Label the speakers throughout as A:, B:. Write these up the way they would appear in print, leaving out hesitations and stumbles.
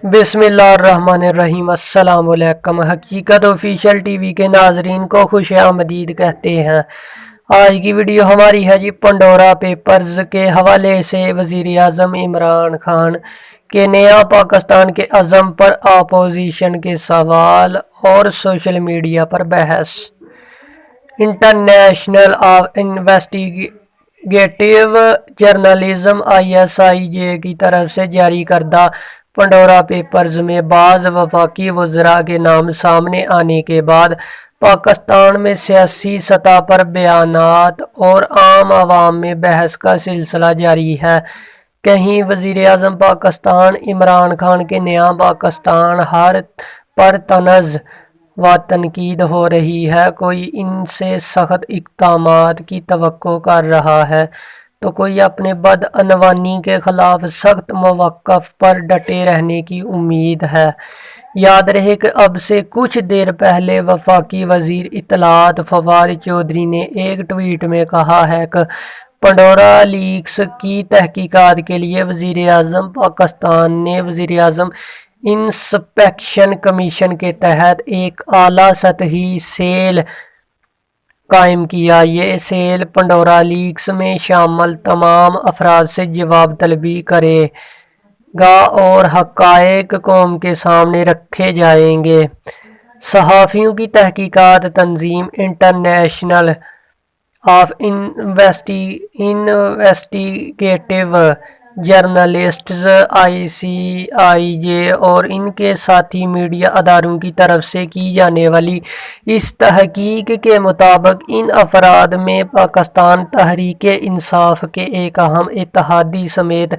A: बिस्मिल्लाहिर्रहमानिर्रहीम। अस्सलाम वालेकुम। हकीकत ऑफिशियल टीवी के नाजरीन को खुश आमदीद कहते हैं। आज की वीडियो हमारी है जी पंडोरा पेपर्स के हवाले से। वजीर आजम इमरान खान के नया पाकिस्तान के अज़म पर अपोजिशन के सवाल और सोशल मीडिया पर बहस। International of investigative journalism ISIJ की तरफ से जारी करदा पंडोरा पेपर्स में बाज़ वफाकी वज़रा के नाम सामने आने के बाद पाकिस्तान में सियासी सतह पर बयानात और आम आवाम में बहस का सिलसिला जारी है। कहीं वज़ीर आज़म पाकिस्तान इमरान खान के नया पाकिस्तान हर पर तनज़ व तनकीद हो रही है। कोई इनसे सख्त इक़दामात की तवक्को कर रहा है तो कोई अपने बदअनवानी के खिलाफ सख्त मौक़िफ़ पर डटे रहने की उम्मीद है। याद रहे कि अब से कुछ देर पहले वफाकी वज़ीर इत्तलात फवाद चौधरी ने एक ट्वीट में कहा है कि पंडोरा लीक्स की तहकीकात के लिए वज़ीर आज़म पाकिस्तान ने वज़ीर आज़म इंस्पेक्शन कमीशन के तहत एक आला सतही सेल कायम किया। ये सेल पंडोरा लीक्स में शामिल तमाम अफराद से जवाब तलबी करेगा और हक़ाइक़ कौम के सामने रखे जाएंगे। सहाफ़ियों की तहकीकात तंजीम international of investigative journalists ICIJ और इनके साथी मीडिया अदारों की तरफ से की जाने वाली इस तहकीक के मुताबिक इन अफराद में पाकिस्तान तहरीक इंसाफ के एक अहम इत्तेहादी समेत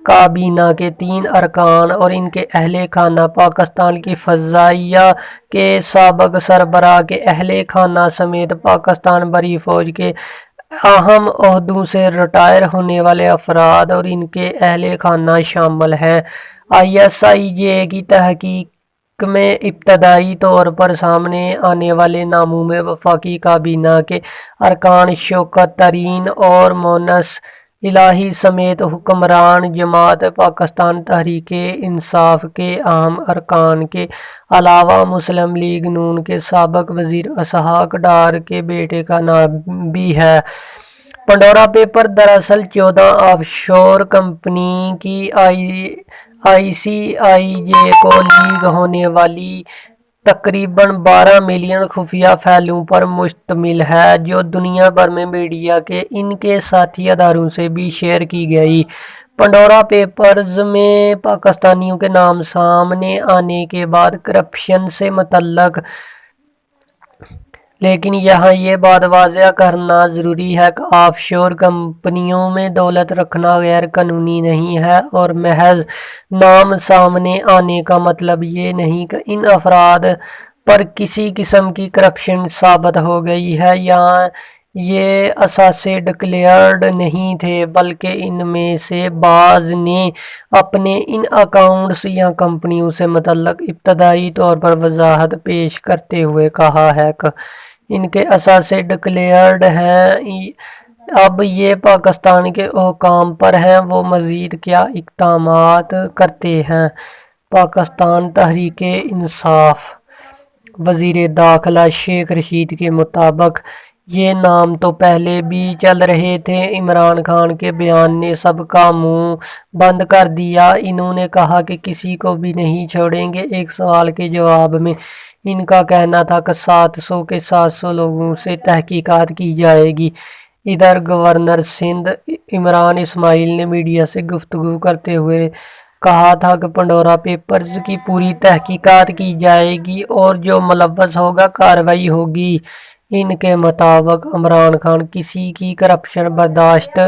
A: काबीना के 3 अरकान और इनके अहले खाना, पाकिस्तान की फ़ज़ाइया के साबिक़ सरबराह के अहले खाना समेत पाकिस्तान बरी फ़ौज के अहम ओहदों से रिटायर होने वाले अफराद और इनके अहले खाना शामिल हैं। ISIJ की तहकीक में इब्तदाई तौर पर सामने आने वाले नामों में वफाकी काबीना के अरकान शौकत तरीन और मोनस इलाही समेत हुक्मरान जमात पाकिस्तान तहरीक इंसाफ के अहम अरकान के अलावा मुस्लिम लीग नून के साबिक़ वज़ीर इसहाक़ डार के बेटे का नाम भी है। पंडोरा पेपर दरअसल 14 ऑफशोर कंपनी की ICIJ को लीक होने वाली तकरीबन 12 मिलियन खुफिया फाइलों पर मुश्तमिल है, जो दुनिया भर में मीडिया के इनके साथी अदारों से भी शेयर की गई। पंडोरा पेपर्स में पाकिस्तानियों के नाम सामने आने के बाद करप्शन से मुतल्लक, लेकिन यहाँ ये बात वाज़ेह करना ज़रूरी है कि ऑफशोर कंपनियों में दौलत रखना गैर कानूनी नहीं है और महज नाम सामने आने का मतलब ये नहीं कि इन अफराद पर किसी किस्म की करप्शन साबित हो गई है या ये असासे डिक्लेयर्ड नहीं थे, बल्कि इनमें से बाज़ ने अपने इन अकाउंट्स या कंपनियों से मुतल्लक इब्तदाई तौर पर वजाहत पेश करते हुए कहा है कि इनके असासे डिक्लेयर्ड हैं। अब ये पाकिस्तान के हुकाम पर हैं वो मज़ीद क्या इक़दामात करते हैं। पाकिस्तान तहरीक इंसाफ वज़ीर दाखिला शेख रशीद के मुताबिक ये नाम तो पहले भी चल रहे थे। इमरान खान के बयान ने सबका मुंह बंद कर दिया। इन्होंने कहा कि किसी को भी नहीं छोड़ेंगे। एक सवाल के जवाब में इनका कहना था कि 700 के 700 लोगों से तहकीकात की जाएगी। इधर गवर्नर सिंध इमरान इस्माइल ने मीडिया से गुफ्तगू करते हुए कहा था कि पंडोरा पेपर्स की पूरी तहकीकात की जाएगी और जो मुलव्वस होगा कार्रवाई होगी। इनके मुताबिक इमरान खान किसी की करप्शन बर्दाश्त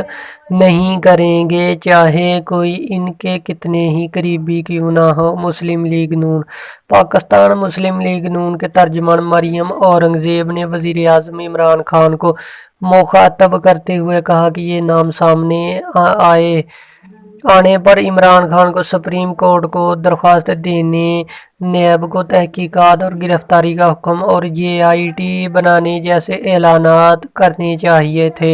A: नहीं करेंगे, चाहे कोई इनके कितने ही करीबी क्यों ना हो। मुस्लिम लीग नून पाकिस्तान मुस्लिम लीग नून के तर्जमान मरियम औरंगज़ेब ने वज़ीर आज़म इमरान खान को मुखातब करते हुए कहा कि ये नाम सामने आने पर इमरान खान को सुप्रीम कोर्ट को दरख्वास्त देने, नैब को तहकीकात और गिरफ्तारी का हुक्म और JIT बनाने जैसे ऐलानात करने चाहिए थे।